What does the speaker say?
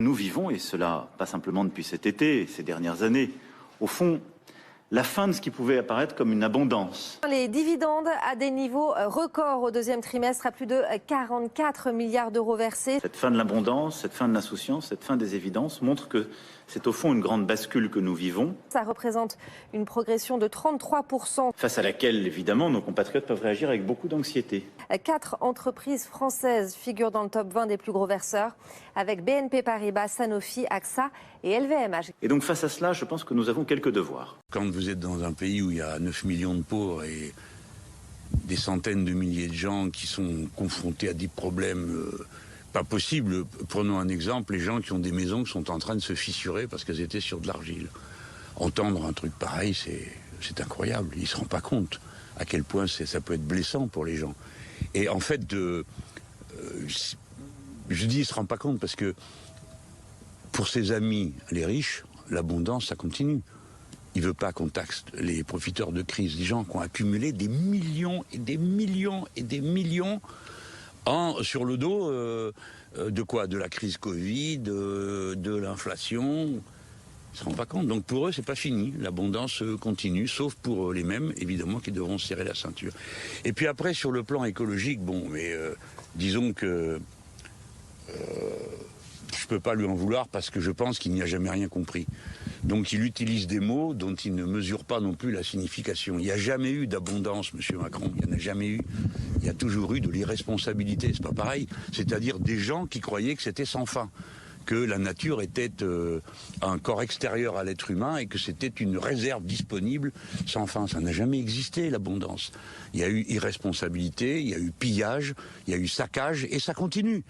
Nous vivons, et cela pas simplement depuis cet été, ces dernières années, au fond, la fin de ce qui pouvait apparaître comme une abondance. Les dividendes à des niveaux records au deuxième trimestre, à plus de 44 milliards d'euros versés. Cette fin de l'abondance, cette fin de l'insouciance, cette fin des évidences montre que c'est au fond une grande bascule que nous vivons. Ça représente une progression de 33%. Face à laquelle, évidemment, nos compatriotes peuvent réagir avec beaucoup d'anxiété. 4 entreprises françaises figurent dans le top 20 des plus gros verseurs, avec BNP Paribas, Sanofi, AXA et LVMH. Et donc face à cela, je pense que nous avons quelques devoirs. Quand vous êtes dans un pays où il y a 9 millions de pauvres et des centaines de milliers de gens qui sont confrontés à des problèmes pas possibles, prenons un exemple, les gens qui ont des maisons qui sont en train de se fissurer parce qu'elles étaient sur de l'argile. Entendre un truc pareil, c'est incroyable. Ils ne se rendent pas compte à quel point ça peut être blessant pour les gens. Et en fait, je dis ils ne se rendent pas compte parce que pour ses amis, les riches, l'abondance, ça continue. Il ne veut pas qu'on taxe les profiteurs de crise, les gens qui ont accumulé des millions et des millions et des millions sur le dos de quoi? De la crise Covid, de l'inflation. Ils ne se rendent pas compte. Donc pour eux, c'est pas fini. L'abondance continue, sauf pour les mêmes, évidemment, qui devront serrer la ceinture. Et puis après, sur le plan écologique, bon, mais disons que je peux pas lui en vouloir parce que je pense qu'il n'y a jamais rien compris. Donc il utilise des mots dont il ne mesure pas non plus la signification. Il n'y a jamais eu d'abondance, monsieur Macron. Il n'y en a jamais eu. Il y a toujours eu de l'irresponsabilité. C'est pas pareil. C'est-à-dire des gens qui croyaient que c'était sans fin, que la nature était un corps extérieur à l'être humain et que c'était une réserve disponible sans fin. Ça n'a jamais existé, l'abondance. Il y a eu irresponsabilité, il y a eu pillage, il y a eu saccage et ça continue.